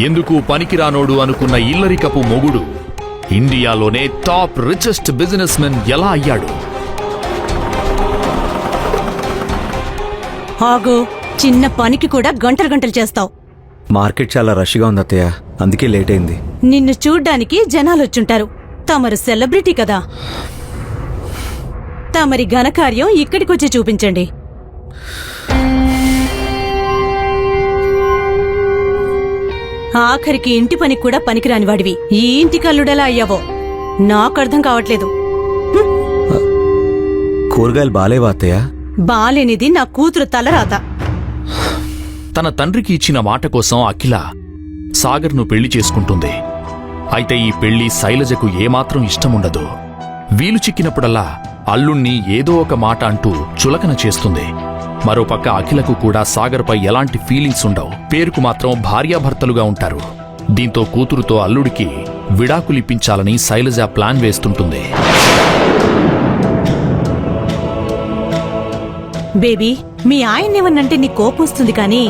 ఎందుకు పనికిరానోడు అనుకున్న ఇల్లరికపు మొగుడు ఇండియాలోనే టాప్ రిచెస్ట్ బిజినెస్ మెన్ ఎలా అయ్యాడు? ఆగు, చిన్న పనికి కూడా గంటలు గంటలు చేస్తావు. మార్కెట్ చాలా రష్గా ఉంది అత్తయ్య, అందుకే లేట్ అయింది. నిన్ను చూడ్డానికి జనాలొచ్చుంటారు. తమరు సెలబ్రిటీ కదా. తమరి ఘనకార్యం ఇక్కడికొచ్చి చూపించండి. ఆఖరికి ఇంటి పని కూడా పనికిరాని వాడివి ఈ ఇంటి కల్లుడెలా అయ్యావో నాకర్థం కావట్లేదు. కూరగాయలు బాలేవా అత్తయ్య? బాలేనిది నా కూతురు తలరాత. తన తండ్రికి ఇచ్చిన మాట కోసం అఖిల సాగర్ను పెళ్లి చేసుకుంటుంది. అయితే ఈ పెళ్లి శైలజకు ఏమాత్రం ఇష్టముండదు. వీలు చిక్కినప్పుడల్లా అల్లుణ్ణి ఏదో ఒక మాట అంటూ చులకన చేస్తుంది. మరోపక్క అఖిలకు కూడా సాగర్పై ఎలాంటి ఫీలింగ్స్ ఉండవు. పేరుకు మాత్రం భార్యాభర్తలుగా ఉంటారు. దీంతో కూతురుతో అల్లుడికి విడాకులిప్పించాలని శైలజ ప్లాన్ వేస్తుంటుంది. బేబీ, మీ ఆయన్నేమన్నంటే నీ కోపం వస్తుంది కానీ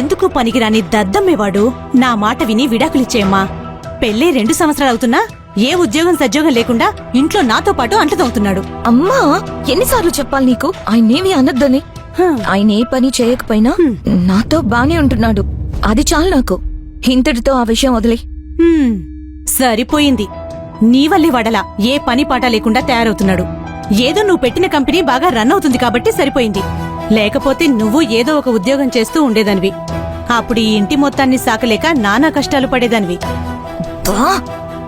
ఎందుకు పనికిరాని దద్దమ్మేవాడు నా మాట విని విడాకులిచ్చేయమ్మా. పెళ్ళే 2 సంవత్సరాలవుతున్నా ఏ ఉద్యోగం సద్యోగం లేకుండా ఇంట్లో నాతో పాటు అంట్లతవుతున్నాడు. అమ్మా, ఎన్నిసార్లు చెప్పాలి నీకు ఆయనేమి అనొద్దని? ఆయన ఏ పని చేయకపోయినా నాతో బానే ఉంటున్నాడు. అది చాలు నాకు. ఇంతటితో ఆ విషయం వదిలే. సరిపోయింది. నీ వల్లే వడలా ఏ పని పాట లేకుండా తయారవుతున్నాడు. ఏదో నువ్వు పెట్టిన కంపెనీ బాగా రన్ అవుతుంది కాబట్టి సరిపోయింది. లేకపోతే నువ్వు ఏదో ఒక ఉద్యోగం చేస్తూ ఉండేదానివి. అప్పుడు ఈ ఇంటి మొత్తాన్ని సాకలేక నానా కష్టాలు పడేదానివి.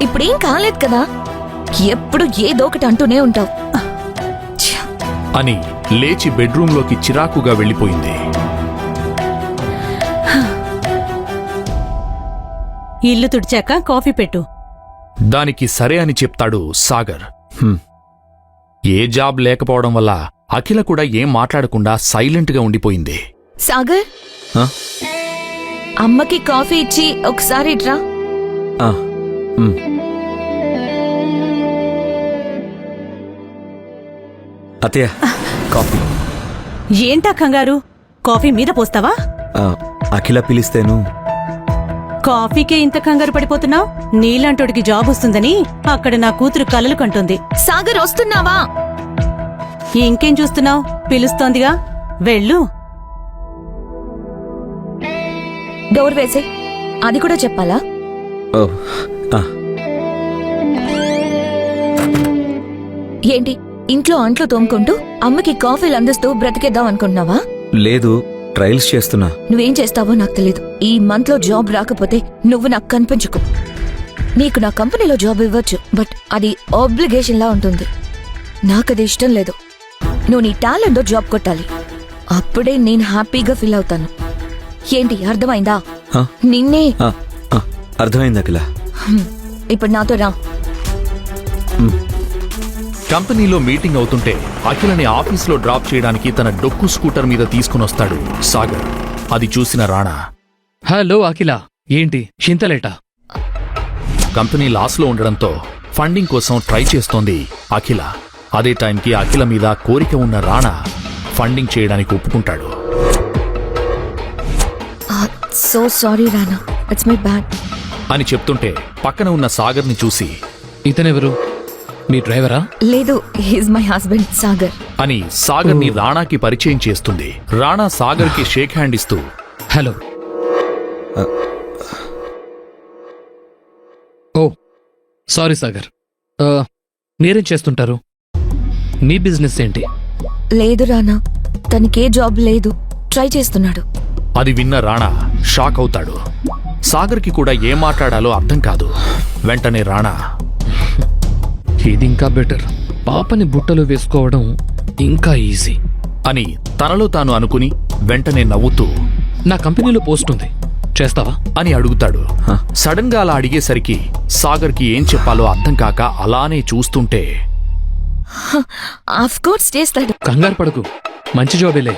ఇప్పుడేం కాలేదు కదా, ఎప్పుడు ఏదో ఒకటి అంటూనే ఉంటావు అని లేచి బెడ్రూంలోకి చిరాకుగా వెళ్ళిపోయింది. ఇల్లు తుడిచాక కాఫీ పెట్టు. దానికి సరే అని చెప్తాడు సాగర్. ఏ జాబ్ లేకపోవడం వల్ల అఖిల కూడా ఏం మాట్లాడకుండా సైలెంట్గా ఉండిపోయింది. సాగర్, అమ్మకి కాఫీ ఇచ్చి ఒకసారి ఇట్రా. అత్తయ్య, కాఫీ. ఏంటా కంగారు? కాఫీ మీద పోస్తావా? అఖిల పిలిస్తేను. కాఫీకే ఇంత కంగారు పడిపోతున్నావు? నీలాంటోడికి జాబ్ వస్తుందని అక్కడ నా కూతురు కలలు కంటుంది. సాగర్, వస్తున్నావా? ఇంకేం చూస్తున్నావు? పిలుస్తోందిగా, వెళ్ళు. డోర్ వేసే. అది కూడా చెప్పాలా? ఏంటి ఇంట్లో అంట్లు తోముకుంటూ అమ్మకి కాఫీలు అందిస్తూ బ్రతికేద్దాం అనుకుంటున్నావా? లేదు, ట్రయల్స్ చేస్తున్నా. నువ్వేం చేస్తావో నాకు తెలీదు. ఈ మంత్ లో జాబ్ రాకపోతే నువ్వు నాకు కనిపించుకో. నీకు నా కంపెనీలో జాబ్ ఇవ్వచ్చు, బట్ అది ఆబ్లిగేషన్ లా ఉంటుంది. నాకది ఇష్టం లేదు. నువ్వు నీ టాలెంట్ జాబ్ కొట్టాలి. అప్పుడే నేను హ్యాపీగా ఫీల్ అవుతాను. ఏంటి, అర్థమైందా? నిన్నే. అర్థమైంది అఖిల. ఇప్పుడు నాతో రా. కంపెనీలో మీటింగ్ అవుతుంటే అఖిలని ఆఫీసులో డ్రాప్ చేయడానికి తన డొక్కు స్కూటర్ మీద తీసుకునొస్తాడు సాగర్. అది చూసిన రాణా, హలో అఖిల, ఏంటి చింతలేట? కంపెనీ లాస్లో ఉండడంతో ఫండింగ్ కోసం ట్రై చేస్తోంది అఖిల. అదే టైంకి అఖిల మీద కోరిక ఉన్న రాణా ఫండింగ్ చేయడానికి ఒప్పుకుంటాడు. So sorry Rana, it's my bad అని చెప్తుంటే పక్కన ఉన్న సాగర్ని చూసి, ఇతనెవరు? మీ డ్రైవరా? లేదు, హీస్ మై హస్బెండ్ సాగర్ అని సాగర్ని రాణాకి పరిచయం చేస్తుంది. రాణా సాగర్కి షేక్ హ్యాండ్ ఇస్తూ, హలో. ఓ సారీ సాగర్, మీరేం చేస్తుంటారు? మీ బిజినెస్ ఏంటి? లేదు రానా, తనకే జాబ్ లేదు, ట్రై చేస్తున్నాడు. అది విన్న రాణా షాక్ అవుతాడు. సాగర్కి కూడా ఏం మాట్లాడాలో అర్థం కాదు. వెంటనే రాణా, ఇది ఇంకా బెటర్, పాపని బుట్టలో వేసుకోవడం ఇంకా ఈజీ అని తనలో తాను అనుకుని వెంటనే నవ్వుతూ, నా కంపెనీలో పోస్ట్ ఉంది, చేస్తావా అని అడుగుతాడు. సడన్ గా అలా అడిగేసరికి సాగర్కి ఏం చెప్పాలో అర్థం కాక అలానే చూస్తుంటే, ఆఫ్ కోర్స్ చేస్తాడు, కంగారు పడకు, మంచి జాబేలే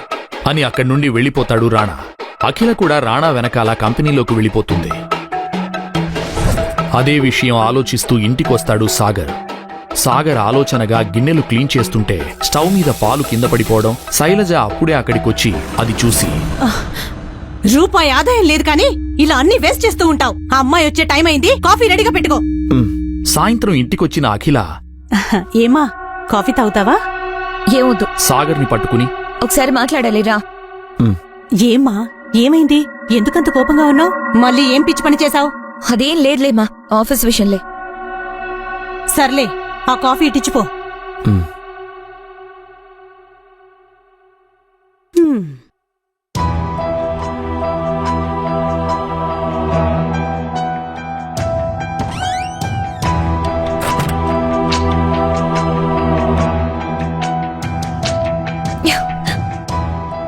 అని అక్కడి నుండి వెళ్ళిపోతాడు రాణా. అఖిల కూడా రాణా వెనకాల కంపెనీలోకి వెళ్ళిపోతుంది. అదే విషయం ఆలోచిస్తూ ఇంటికొస్తాడు సాగర్. సాగర్ ఆలోచనగా గిన్నెలు క్లీన్ చేస్తుంటే స్టవ్ మీద పాలు కింద పడిపోవడం, శైలజ అప్పుడే అక్కడికొచ్చి అది చూసి, రూపాయి ఆదాయం లేదు కానీ ఇలా అన్ని వేస్ట్ చేస్తూ ఉంటావు. ఆ అమ్మాయి వచ్చే టైం అయింది, కాఫీ రెడీగా పెట్టుకో. సాయంత్రం ఇంటికొచ్చిన అఖిల ఏమా కాఫీ తాగుతావా? ఏమొద్దు, సాగర్ని పట్టుకుని ఒకసారి మాట్లాడాలి రా. ఏమ్మా ఏమైంది? ఎందుకంత కోపంగా ఉన్నావు? మళ్ళీ ఏం పిచ్చి పని చేశావు? అదేం లేదులేమా, ఆఫీస్ విషయంలే. సర్లే, ఆ కాఫీ ఇటిచ్చిపో.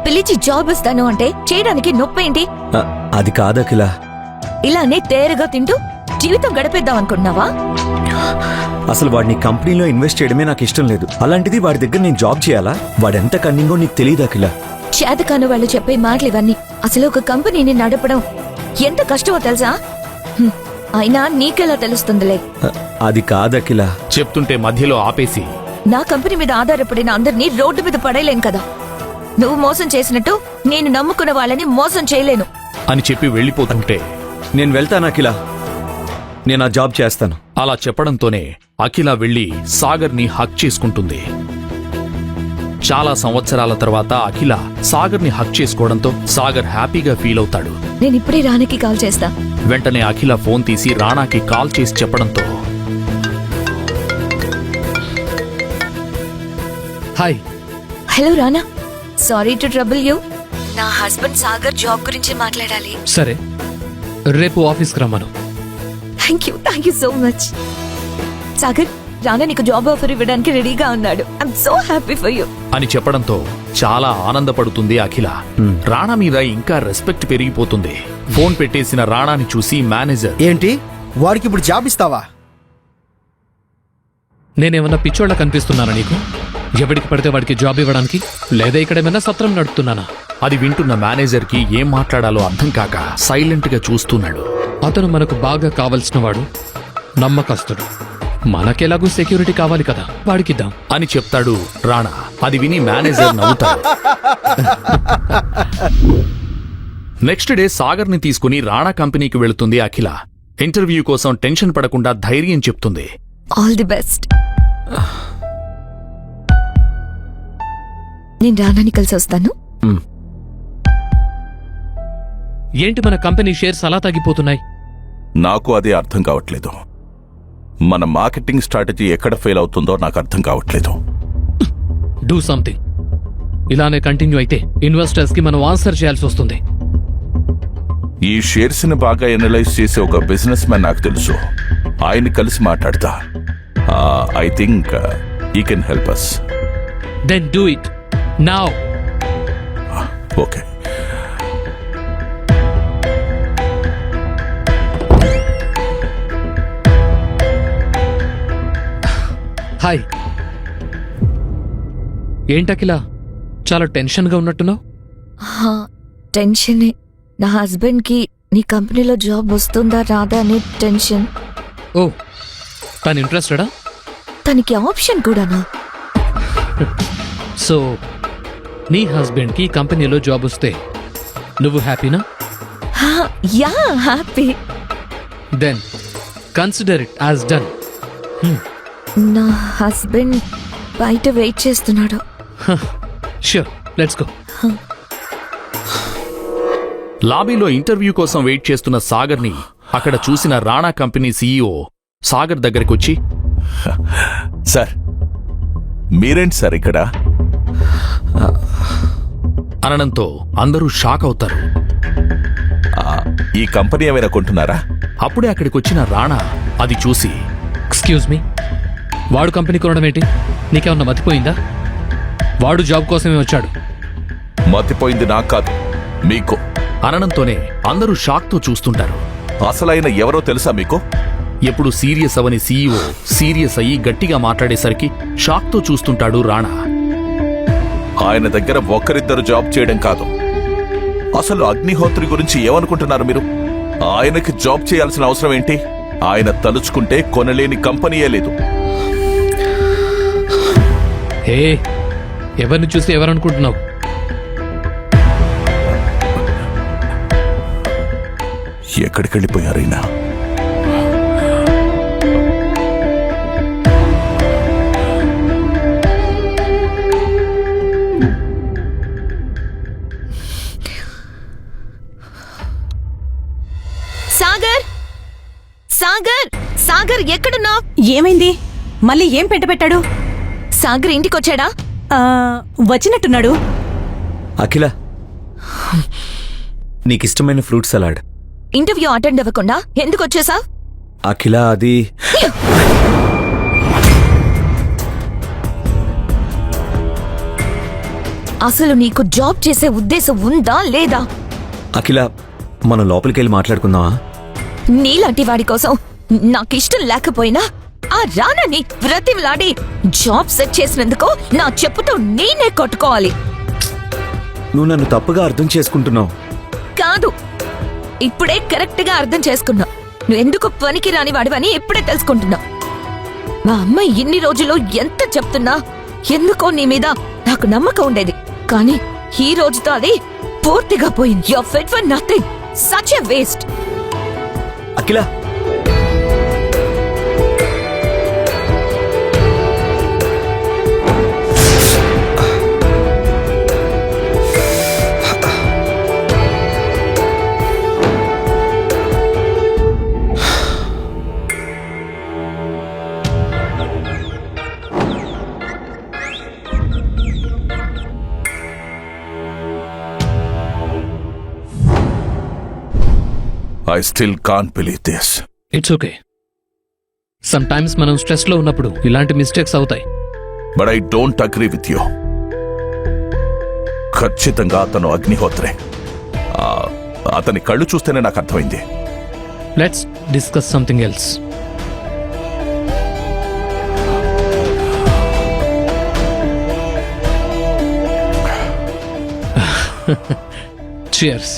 పిలిచి జాబ్ ఇస్తాను అంటే చేయడానికి నొప్పేంటి? అది కాదు అఖిల. ఇలానే తేరగా తింటూ జీవితం గడిపేద్దాం అనుకుంటున్నావా? అసలు వాడిని కంపెనీలో ఇన్వెస్ట్ చేయడమే నాకు ఇష్టం లేదు. అలాంటిది వాడి దగ్గర నేను జాబ్ చేయాలా? వాడెంత కన్నింగో నీకు తెలియదు అఖిల. చేతకాని వాళ్ళు చెప్పే మాటలు ఇవన్నీ. అసలు ఒక కంపెనీని నడపడం ఎంత కష్టమో తెలుసా? అయినా నీకెలా తెలుస్తుందిలే. అది కాదు అఖిల. చెప్తుంటే మధ్యలో ఆపేసి, నా కంపెనీ మీద ఆధారపడిన అందరినీ రోడ్డు మీద పడేయలేం కదా. నువ్వు మోసం చేసినట్టు నేను నమ్ముకున్న వాళ్ళని మోసం చేయలేను అని చెప్పి వెళ్ళిపోతుంటే, నేను వెళ్తాను అఖిల, నేను ఆ జాబ్ చేస్తాను. అలా చెప్పడంతోనే అఖిల వెళ్లి సాగర్ని హక్ చేసుకుంటుంది. చాలా సంవత్సరాల తర్వాత అఖిల సాగర్ని హక్ చేసుకోవడంతో సాగర్ హ్యాపీగా ఫీల్ అవుతాడు. నేను ఇప్పుడే రాణికి కాల్ చేస్తా. వెంటనే అఖిల ఫోన్ తీసి రాణాకి కాల్ చేసి చెప్పడంతో, hi. Hello Rana, sorry to trouble you. నా హస్బెండ్ సాగర్ జాబ్ గురించి మాట్లాడాలి. సరే, రేపు ఆఫీస్కి రమ్మను. Thank you so much. Sagar, రానా నీకు జాబ్ ఆఫర్ ఇవ్వడానికి రెడీగా ఉన్నాడు. I'm so happy for you అని చెప్పడంతో చాలా ఆనందపడుతుంది అఖిల. రాణా మీద ఇంకా రెస్పెక్ట్ పెరిగిపోతుంది. ఫోన్ పెట్టేసిన రాణాని చూసి మేనేజర్, ఏంటి వాడికి ఇప్పుడు జాబ్ ఇస్తావా? నేనేమన్నా పిచ్చోళ్ళ కనిపిస్తున్నానా నీకు? ఎవడికి పడితే వాడికి జాబ్ ఇవ్వడానికి? లేదా ఇక్కడేమైనా సత్రం నడుపుతున్నానా? అది వింటున్న మేనేజర్కి ఏం మాట్లాడాలో అర్థం కాక సైలెంట్ గా చూస్తున్నాడు. అతను మనకు బాగా కావలసిన వాడు, నమ్మకస్తుడు. మనకెలాగూ సెక్యూరిటీ కావాలి కదా, వాడికిద్దాం అని చెప్తాడు రాణా. అది విని మేనేజర్ నవ్వుతాడు. నెక్స్ట్ డే సాగర్ని తీసుకుని రాణా కంపెనీకి వెళుతుంది అఖిల. ఇంటర్వ్యూ కోసం టెన్షన్ పడకుండా ధైర్యం చెప్తుంది. All the best. నేను రానాని కలిసి వస్తాను. ఏంటి మన కంపెనీ షేర్స్ అలా తగ్గిపోతున్నాయి? నాకు అదే అర్థం కావట్లేదు. మన మార్కెటింగ్ స్ట్రాటజీ ఎక్కడ ఫెయిల్ అవుతుందో నాకు అర్థం కావట్లేదు. Do something. ఇలానే కంటిన్యూ అయితే ఇన్వెస్టర్స్ కి మనం ఆన్సర్ చేయాల్సి వస్తుంది. ఈ షేర్స్ ని బాగా ఎనలైజ్ చేసే ఒక బిజినెస్ మ్యాన్ నాకు తెలుసు. ఆయన కలిసి మాట్లాడతా. I think he can help us. Then do it now. Okay. Hi. ఏంటకిలా చాలా టెన్షన్గా ఉన్నట్టున్నావు? టెన్షనే. నా హస్బెండ్ కి నీ కంపెనీలో జాబ్ వస్తుందా రాదా అనే టెన్షన్. ఓ, తను ఇంట్రెస్టెడా? తనకి ఆప్షన్ కూడానా? సో నీ హస్బెండ్కి కంపెనీలో జాబ్ వస్తే నువ్వు హ్యాపీనా? Yeah, happy. Then consider it as done. నా హస్బెండ్ బయట వెయిట్ చేస్తున్నాడు. Sure, let's go. లాబీలో ఇంటర్వ్యూ కోసం వెయిట్ చేస్తున్న సాగర్ని అక్కడ చూసిన రాణా కంపెనీ సీఈఓ సాగర్ దగ్గరికొచ్చి, సార్ మీరేంటి సార్ ఇక్కడ? అనడంతో అందరూ షాక్ అవుతారు. ఈ కంపెనీ ఏమైనా కొంటున్నారా? అప్పుడే అక్కడికొచ్చిన రాణా అది చూసి, ఎక్స్క్యూజ్ మీ, వాడు కంపెనీ కొనడం ఏంటి? నీకేమన్నా మతిపోయిందా? వాడు జాబ్ కోసమే వచ్చాడు. మతిపోయింది నాకు కాదు, మీకు. అనడంతోనే అందరూ షాక్తో చూస్తుంటారు. అసలైన ఎవరో తెలుసా మీకు? ఎప్పుడు సీరియస్ అవని సీఈఓ సీరియస్ అయ్యి గట్టిగా మాట్లాడేసరికి షాక్తో చూస్తుంటాడు రాణా. ఆయన దగ్గర ఒక్కరిద్దరు జాబ్ చేయడం కాదు, అసలు అగ్నిహోత్రి గురించి ఏమనుకుంటున్నారు మీరు? ఆయనకి జాబ్ చేయాల్సిన అవసరం ఏంటి? ఆయన తలుచుకుంటే కొనలేని కంపెనీయే లేదు. హే, ఎవరిని చూసి ఎవరనుకుంటున్నావు? ఎక్కడికి వెళ్ళిపోయారైనా? సాగర్ సాగర్ సాగర్ ఎక్కడున్నావ్? ఏమైంది? మళ్ళీ ఏం పెట్టాడు? సాగర్ ఇంటికొచ్చాడా? వచ్చినట్టున్నాడు. అఖిల, నీకిష్టమైన ఫ్రూట్ సలాడ్. ఇంటర్వ్యూ అటెండ్ అవ్వకుండా ఎందుకు వచ్చేసావ్? అఖిల, అది అసలు నీకు జాబ్ చేసే ఉద్దేశం ఉందా లేదా? అఖిల, మనం లోపలికెళ్ళి మాట్లాడుకుందామా? నీలాంటి వాడి కోసం నాకిష్టం లేకపోయినా ఆ రానని వ్రతిలాడి జాబ్ సెట్ చేసినందుకు నా చెప్పుతో నేనే కొట్టుకోవాలి. నువ్వు నన్ను తప్పుగా అర్థం చేసుకుంటున్నావు. కాదు, ఇప్పుడే కరెక్ట్ గా అర్థం చేసుకున్నా. నువ్వెందుకు పనికి రాని వాడివని ఇప్పుడే తెలుసుకుంటున్నా. మా అమ్మ ఇన్ని రోజులు ఎంత చెప్తున్నా ఎందుకో నీ మీద నాకు నమ్మకం ఉండేది. కానీ ఈ రోజుతో అది పూర్తిగా పోయింది. You're fit for nothing, such a waste. Akhila, I still can't believe this. It's okay. Sometimes మనం స్ట్రెస్ లో ఉన్నప్పుడు ఇలాంటి మిస్టేక్స్ అవుతాయి. But I don't agree with you. ఖచ్చితంగా అతను అగ్నిహోత్రే. అతని కళ్ళు చూస్తేనే నాకు అర్థమైంది. Let's discuss something else. Cheers.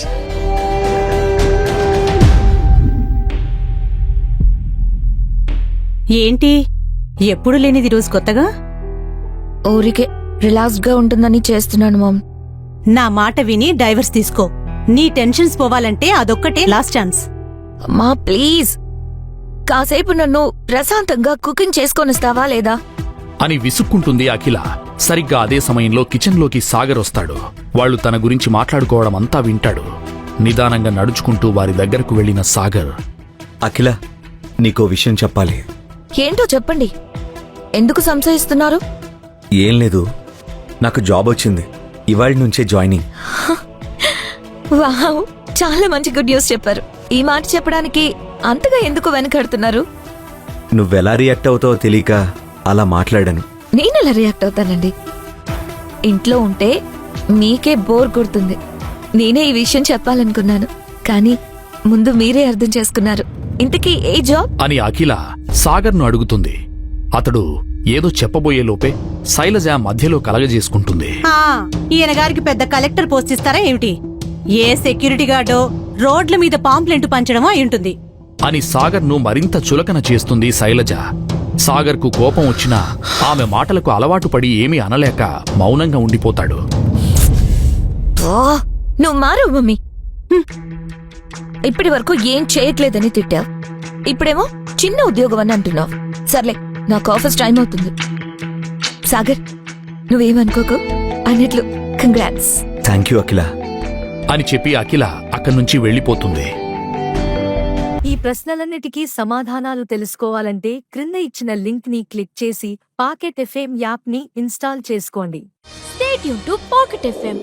ఏంటి ఎప్పుడు లేనిది రోజు కొత్తగా? ఊరికే రిలాక్స్డ్ గా ఉంటుందని చేస్తున్నాను మామ్. నా మాట విని డైవర్స్ తీసుకో. నీ టెన్షన్స్ పోవాలంటే అదొక్కటే లాస్ట్ ఛాన్స్. మా ప్లీజ్ కాసేపు నన్ను ప్రశాంతంగా కుకింగ్ చేసుకొనిస్తావా లేదా? అని విసుక్కుంటుంది అఖిల. సరిగ్గా అదే సమయంలో కిచెన్లోకి సాగర్ వస్తాడు. వాళ్ళు తన గురించి మాట్లాడుకోవడం అంతా వింటాడు. నిదానంగా నడుచుకుంటూ వారి దగ్గరకు వెళ్లిన సాగర్, అఖిల, నీకో విషయం చెప్పాలి. ఏంటో చెప్పండి. ఎందుకు సంశయిస్తున్నారు? ఏం లేదు, నాకు జాబ్ వచ్చింది. ఇవాళ నుంచే జాయినింగ్. వావ్, చాలా మంచి గుడ్ న్యూస్ చెప్పారు. ఈ మాట చెప్పడానికి అంతగా ఎందుకు వెనకడుతున్నారు? నువ్వెలా రియాక్ట్ అవుతావో తెలియక అలా మాట్లాడాను. నేనెలా రియాక్ట్ అవుతానండి? ఇంట్లో ఉంటే మీకే బోర్ కొడుతుంది. నేనే ఈ విషయం చెప్పాలనుకున్నాను, కానీ ముందు మీరే అర్థం చేసుకున్నారు. ఇంతకీ ఏ జాబ్ అని అఖిల సాగర్ను అడుగుతుంది. అతడు ఏదో చెప్పబోయే లోపే శైలజ మధ్యలో కలగజేసుకుంటుంది. ఈయన గారికి పెద్ద కలెక్టర్ పోస్ట్ ఇస్తారా ఏమిటి? ఏ సెక్యూరిటీ గార్డో రోడ్ల మీద పాంప్లెంట్ పంచడమో అయ్యుంటుంది అని సాగర్ను మరింత చులకన చేస్తుంది శైలజ. సాగర్కు కోపం వచ్చినా ఆమె మాటలకు అలవాటు పడి ఏమీ అనలేక మౌనంగా ఉండిపోతాడు. నువ్వు మారు మమ్మీ. ఇప్పటి వరకు ఏం చేయట్లేదని తిట్టావు, ఇప్పుడేమో చిన్న ఉద్యోగం అని అంటున్నావు. సర్లే, నాకు ఆఫీస్ టైం అవుతుంది. సాగర్, నువ్వేమనుకోకు. అన్నట్లు కంగ్రాట్స్. థ్యాంక్ యూ అఖిల అని చెప్పి అఖిల అక్కడి నుంచి వెళ్లిపోతుంది. ఈ ప్రశ్నలన్నిటికీ సమాధానాలు తెలుసుకోవాలంటే క్రింద ఇచ్చిన లింక్ ని క్లిక్ చేసి పాకెట్ ఎఫ్ఎం యాప్ ని ఇన్స్టాల్ చేసుకోండి. Stay tuned to Pocket FM.